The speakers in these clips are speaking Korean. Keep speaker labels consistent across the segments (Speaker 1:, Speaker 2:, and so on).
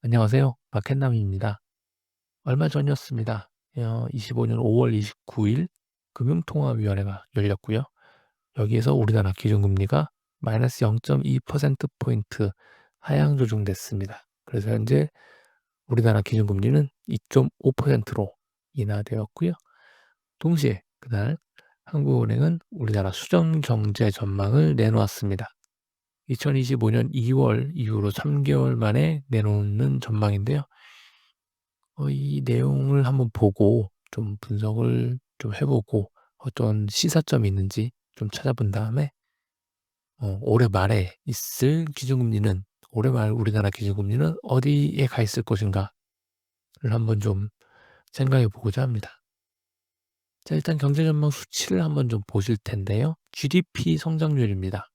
Speaker 1: 안녕하세요. 박햇남입니다. 얼마 전이었습니다. 25년 5월 29일 금융통화위원회가 열렸고요. 여기에서 우리나라 기준금리가 마이너스 0.2%포인트 하향 조정됐습니다. 그래서 현재 우리나라 기준금리는 2.5%로 인하되었고요. 동시에 그날 한국은행은 우리나라 수정경제 전망을 내놓았습니다. 2025년 2월 이후로 3개월 만에 내놓는 전망인데요. 이 내용을 한번 보고 좀 분석을 좀 해보고 어떤 시사점이 있는지 좀 찾아본 다음에 올해 말에 있을 기준금리는 올해 말 우리나라 기준금리는 어디에 가 있을 것인가를 한번 좀 생각해 보고자 합니다. 자, 일단 경제전망 수치를 한번 좀 보실 텐데요. GDP 성장률입니다.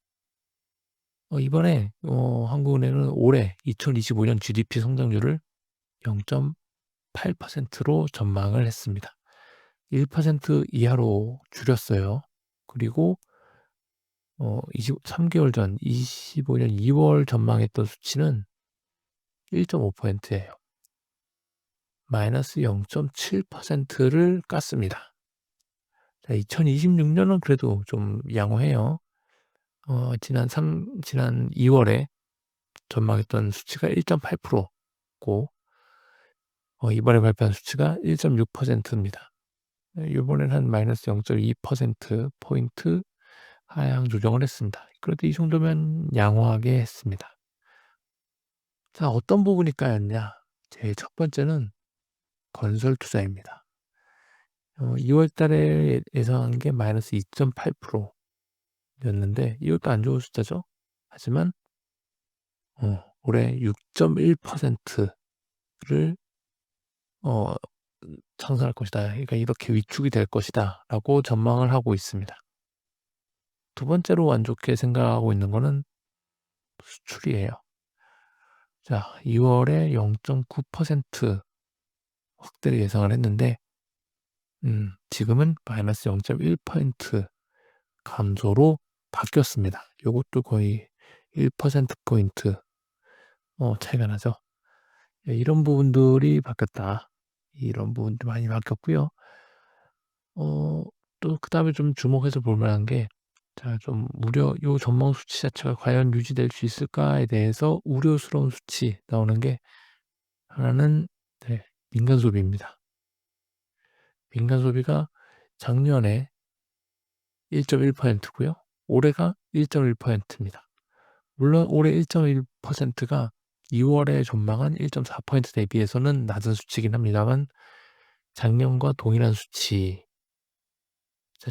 Speaker 1: 이번에 한국은행은 올해 2025년 GDP 성장률을 0.8%로 전망을 했습니다. 1% 이하로 줄였어요. 그리고 3개월 전 25년 2월 전망했던 수치는 1.5%예요. 마이너스 0.7%를 깠습니다. 자, 2026년은 그래도 좀 양호해요. 지난 2월에 전망했던 수치가 1.8%고 이번에 발표한 수치가 1.6%입니다. 이번에는 한 마이너스 0.2%포인트 하향 조정을 했습니다. 그래도 이 정도면 양호하게 했습니다. 자, 어떤 부분이 까였냐? 제일 첫 번째는 건설 투자입니다. 2월 달에 예상한 게 마이너스 2.8%였는데 이것도 안 좋은 숫자죠. 하지만 올해 6.1%를 상승할 것이다. 그러니까 이렇게 위축이 될 것이다 라고 전망을 하고 있습니다. 두 번째로 안 좋게 생각하고 있는 거는 수출이에요. 자, 2월에 0.9% 확대를 예상을 했는데 지금은 마이너스 0.1% 감소로 바뀌었습니다. 이것도 거의 1%포인트 차이가 나죠. 이런 부분들이 바뀌었다. 이런 부분도 많이 바뀌었고요. 또 그다음에 좀 주목해서 볼 만한 게 좀 요 전망 수치 자체가 과연 유지될 수 있을까에 대해서 우려스러운 수치 나오는 게 하나는 민간 소비입니다. 민간 소비가 작년에 1.1%고요. 올해가 1.1%입니다. 물론 올해 1.1%가 2월에 전망한 1.4% 대비해서는 낮은 수치긴 합니다만 작년과 동일한 수치,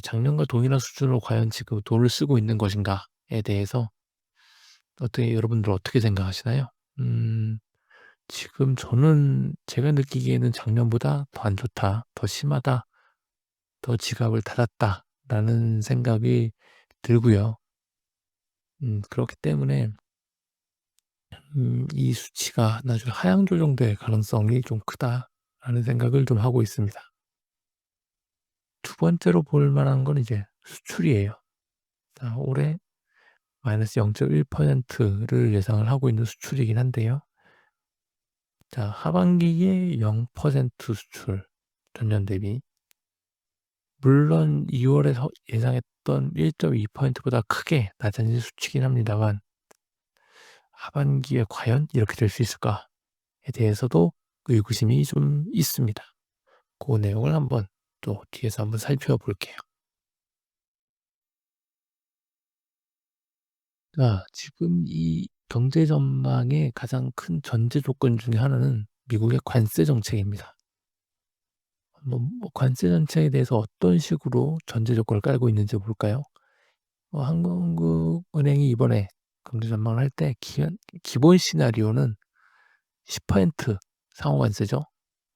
Speaker 1: 작년과 동일한 수준으로 과연 지금 돈을 쓰고 있는 것인가에 대해서 여러분들 어떻게 생각하시나요? 지금 저는 제가 느끼기에는 작년보다 더 안 좋다, 더 심하다, 더 지갑을 닫았다라는 생각이 들고요. 그렇기 때문에 이 수치가 나중에 하향 조정될 가능성이 좀 크다라는 생각을 좀 하고 있습니다. 두 번째로 볼 만한 건 이제 수출이에요. 자, 올해 마이너스 0.1%를 예상을 하고 있는 수출이긴 한데요. 자, 하반기에 0% 수출 전년 대비. 물론 2월에 예상했던 1.2%보다 크게 낮아진 수치긴 합니다만 하반기에 과연 이렇게 될 수 있을까에 대해서도 의구심이 좀 있습니다. 그 내용을 한번 또 뒤에서 한번 살펴볼게요. 자, 지금 이 경제 전망의 가장 큰 전제 조건 중에 하나는 미국의 관세 정책입니다. 관세 정책에 대해서 어떤 식으로 전제 조건을 깔고 있는지 볼까요? 한국은행이 이번에 경제 전망을 할 때 기본 시나리오는 10% 상호관세죠.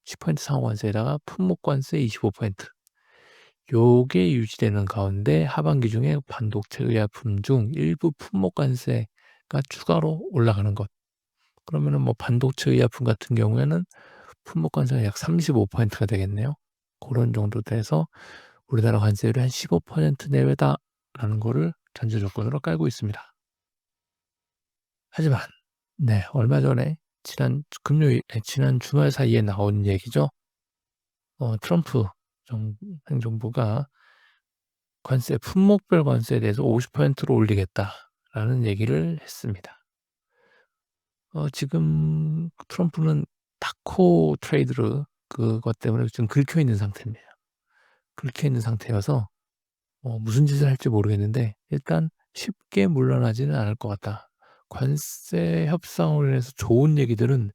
Speaker 1: 10% 상호관세에다가 품목관세 25%. 요게 유지되는 가운데 하반기 중에 반도체 의약품 중 일부 품목관세가 추가로 올라가는 것. 그러면은 반도체 의약품 같은 경우에는 품목관세가 약 35%가 되겠네요. 그런 정도 돼서 우리나라 관세율이 한 15% 내외다라는 거를 전제 조건으로 깔고 있습니다. 하지만 얼마 전에 지난 주말 사이에 나온 얘기죠. 트럼프 행정부가 품목별 관세에 대해서 50%로 올리겠다라는 얘기를 했습니다. 지금 트럼프는 다코 트레이드를 그것 때문에 지금 긁혀 있는 상태입니다. 긁혀 있는 상태여서 무슨 짓을 할지 모르겠는데 일단 쉽게 물러나지는 않을 것 같다. 관세 협상으로 인해서 좋은 얘기들은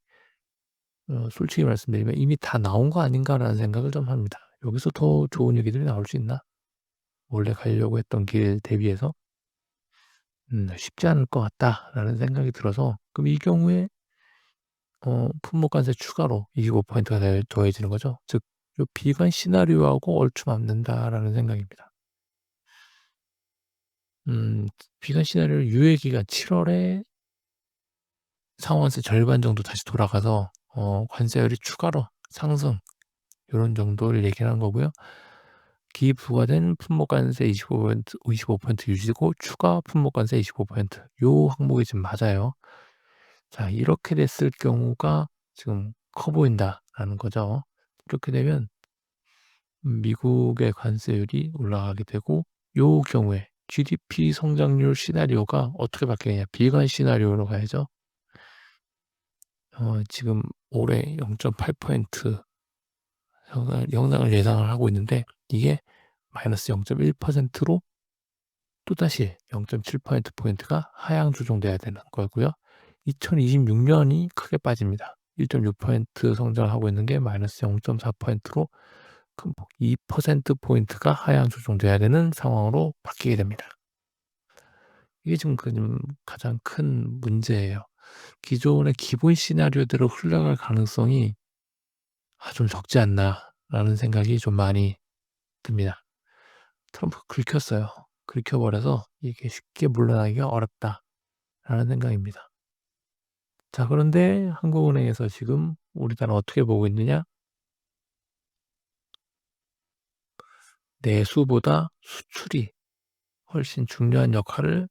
Speaker 1: 솔직히 말씀드리면 이미 다 나온 거 아닌가라는 생각을 좀 합니다. 여기서 더 좋은 얘기들이 나올 수 있나? 원래 가려고 했던 길 대비해서 쉽지 않을 것 같다라는 생각이 들어서 그럼 이 경우에 품목관세 추가로 25%가 더해지는 거죠. 즉 요 비관 시나리오하고 얼추맞는다라는 생각입니다. 비관 시나리오 유예 기간 7월에 상환세 절반 정도 다시 돌아가서 관세율이 추가로 상승 요런 정도를 얘기하는 거고요. 기부과된 품목관세 25% 유지고 추가 품목관세 25% 요 항목이 지금 맞아요. 자, 이렇게 됐을 경우가 지금 커 보인다라는 거죠. 이렇게 되면 미국의 관세율이 올라가게 되고 요 경우에 GDP 성장률 시나리오가 어떻게 바뀌느냐. 비관 시나리오로 가야죠. 지금 올해 0.8% 영상을 예상을 하고 있는데 이게 마이너스 0.1%로 또다시 0.7%포인트가 하향 조정돼야 되는 거고요. 2026년이 크게 빠집니다. 1.6% 성장하고 있는 게 마이너스 0.4%로 2%포인트가 하향 조정돼야 되는 상황으로 바뀌게 됩니다. 이게 지금 가장 큰 문제예요. 기존의 기본 시나리오대로 흘러갈 가능성이 좀 적지 않나라는 생각이 좀 많이 듭니다. 트럼프 긁혔어요. 긁혀버려서 이게 쉽게 물러나기가 어렵다라는 생각입니다. 자, 그런데 한국은행에서 지금 우리나라 어떻게 보고 있느냐? 내수보다 수출이 훨씬 중요한 역할을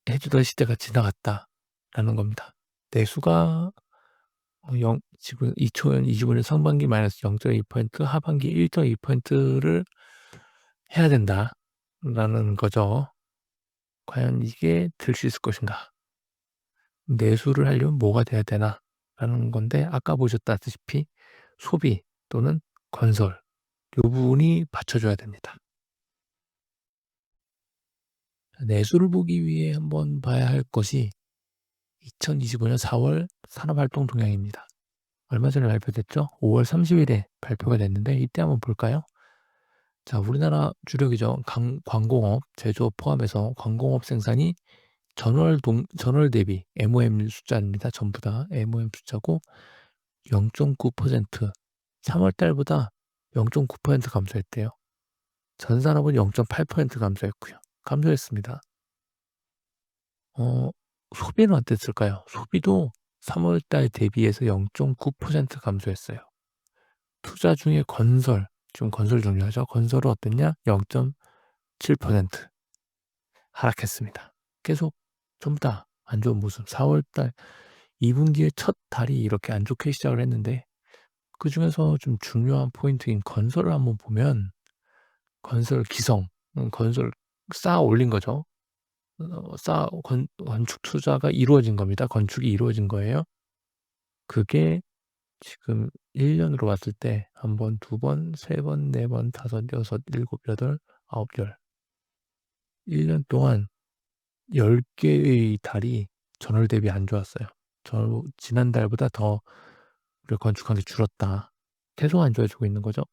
Speaker 1: 해주던 시대가 지나갔다라는 겁니다. 내수가 지금 2025년 상반기 마이너스 0.2%, 하반기 1.2%를 해야 된다라는 거죠. 과연 이게 될 수 있을 것인가? 내수를 하려면 뭐가 돼야 되나라는 건데 아까 보셨다시피 소비 또는 건설 요 부분이 받쳐줘야 됩니다. 내수를 보기 위해 한번 봐야 할 것이 2025년 4월 산업활동 동향입니다. 얼마 전에 발표됐죠? 5월 30일에 발표가 됐는데 이때 한번 볼까요? 자, 우리나라 주력이죠. 광공업, 제조업 포함해서 광공업 생산이 전월 대비 MOM 숫자입니다. 전부 다 MOM 숫자고 0.9% 3월 달보다 0.9% 감소했대요. 전 산업은 0.8% 감소했고요. 감소했습니다. 소비는 어땠을까요? 소비도 3월 달 대비해서 0.9% 감소했어요. 투자 중에 지금 건설 중요하죠. 건설은 어땠냐? 0.7% 하락했습니다. 계속 전부 다 안 좋은 모습. 4월 달 2분기의 첫 달이 이렇게 안 좋게 시작을 했는데 그 중에서 좀 중요한 포인트인 건설을 한번 보면 건설 기성, 건설 쌓아 올린 거죠. 건축 투자가 이루어진 겁니다. 건축이 이루어진 거예요. 그게 지금 1년으로 봤을 때 한 번, 두 번, 세 번, 네 번, 다섯, 여섯, 일곱, 여덟, 아홉, 열. 1년 동안 10개의 달이 전월 대비 안 좋았어요. 지난달보다 더 우리가 건축한 게 줄었다. 계속 안 좋아지고 있는 거죠.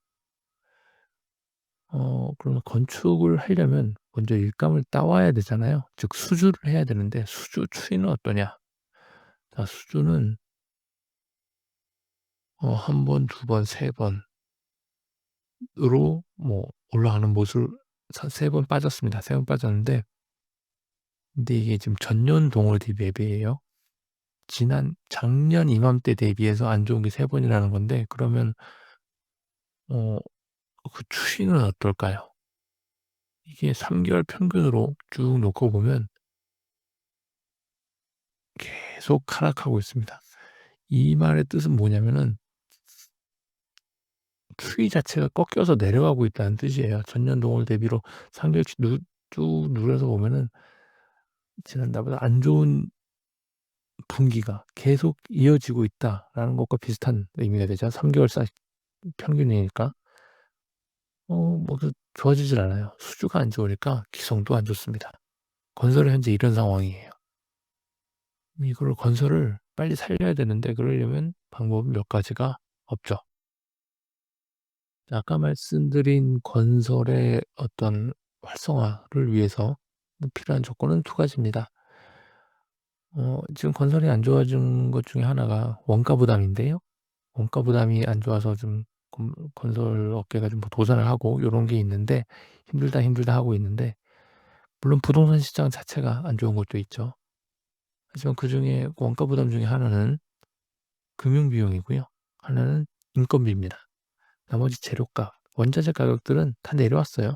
Speaker 1: 그러면 건축을 하려면 먼저 일감을 따와야 되잖아요. 즉 수주를 해야 되는데 수주 추이는 어떠냐? 자, 수주는 한 번, 두 번, 세 번으로 올라가는 모습을 세 번 빠졌습니다. 세 번 빠졌는데 근데 이게 지금 전년 동월 대비예요. 작년 이맘때 대비해서 안 좋은 게 세 번이라는 건데 그러면 그 추이는 어떨까요? 이게 3개월 평균으로 쭉 놓고 보면 계속 하락하고 있습니다. 이 말의 뜻은 뭐냐면은 추이 자체가 꺾여서 내려가고 있다는 뜻이에요. 전년 동월 대비로 상대치 쭉 누려서 보면은 지난달보다 안 좋은 분기가 계속 이어지고 있다라는 것과 비슷한 의미가 되죠. 3개월 사 평균이니까. 그 좋아지질 않아요. 수주가 안 좋으니까 기성도 안 좋습니다. 건설은 현재 이런 상황이에요. 이거를 건설을 빨리 살려야 되는데 그러려면 방법은 몇 가지가 없죠. 아까 말씀드린 건설의 어떤 활성화를 위해서 필요한 조건은 두 가지입니다. 지금 건설이 안 좋아진 것 중에 하나가 원가 부담인데요. 원가 부담이 안 좋아서 좀 건설 업계가 좀 도산을 하고 요런 게 있는데 힘들다 하고 있는데 물론 부동산 시장 자체가 안 좋은 것도 있죠. 하지만 그중에 원가 부담 중에 하나는 금융 비용이고요. 하나는 인건비입니다. 나머지 재료값, 원자재 가격들은 다 내려왔어요.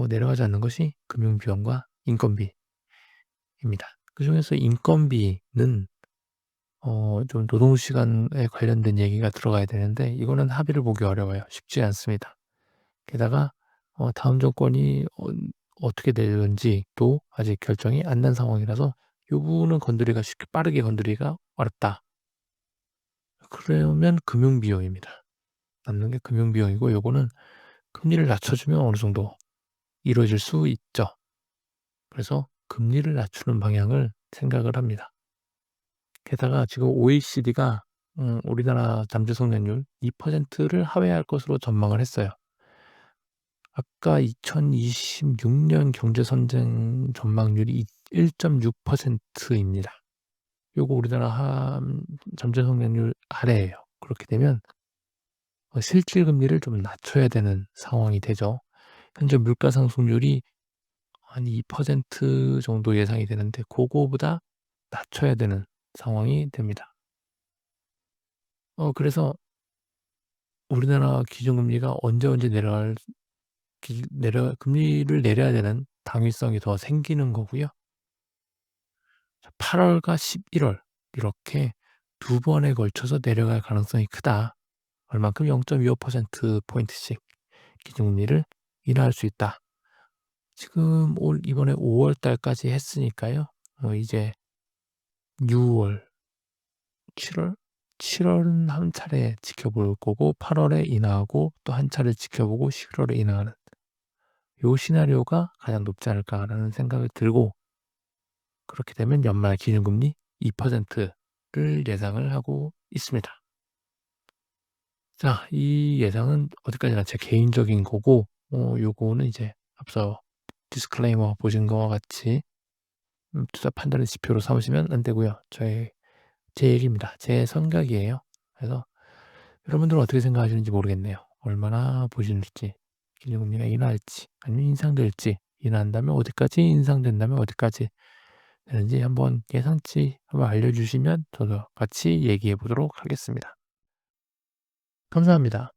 Speaker 1: 내려가지 않는 것이 금융 비용과 인건비입니다. 그중에서 인건비는 좀 노동 시간에 관련된 얘기가 들어가야 되는데 이거는 합의를 보기 어려워요. 쉽지 않습니다. 게다가 다음 정권이 어떻게 될런지도 아직 결정이 안 난 상황이라서 이 부분은 쉽게 빠르게 건드리기가 어렵다. 그러면 금융 비용입니다. 남는 게 금융 비용이고 요거는 금리를 낮춰주면 어느 정도 이루어질 수 있죠. 그래서 금리를 낮추는 방향을 생각을 합니다. 게다가 지금 OECD가 우리나라 잠재 성장률 2%를 하회할 것으로 전망을 했어요. 아까 2026년 경제 성장 전망률이 1.6%입니다. 요거 우리나라 잠재 성장률 아래예요. 그렇게 되면 실질 금리를 좀 낮춰야 되는 상황이 되죠. 현재 물가 상승률이 한 2% 정도 예상이 되는데 고거보다 낮춰야 되는 상황이 됩니다. 그래서 우리나라 기준금리가 언제 금리를 내려야 되는 당위성이 더 생기는 거고요. 8월과 11월 이렇게 두 번에 걸쳐서 내려갈 가능성이 크다. 얼만큼 0.25% 포인트씩 기준금리를 인하할 수 있다. 지금 이번에 5월 달까지 했으니까요. 이제 6월, 7월? 7월은 한 차례 지켜볼 거고 8월에 인하하고 또 한 차례 지켜보고 11월에 인하하는 요 시나리오가 가장 높지 않을까라는 생각이 들고 그렇게 되면 연말 기준금리 2%를 예상을 하고 있습니다. 자, 이 예상은 어디까지나 제 개인적인 거고 요거는 이제 앞서 디스클레이머 보신 거와 같이 투자 판단의 지표로 삼으시면 안 되고요. 제 얘기입니다. 제 생각이에요. 그래서 여러분들은 어떻게 생각하시는지 모르겠네요. 얼마나 보시는지, 기준금리가 인하할지 아니면 인상될지, 인하한다면 어디까지, 인상된다면 어디까지 되는지 한번 예상치 한번 알려주시면 저도 같이 얘기해 보도록 하겠습니다. 감사합니다.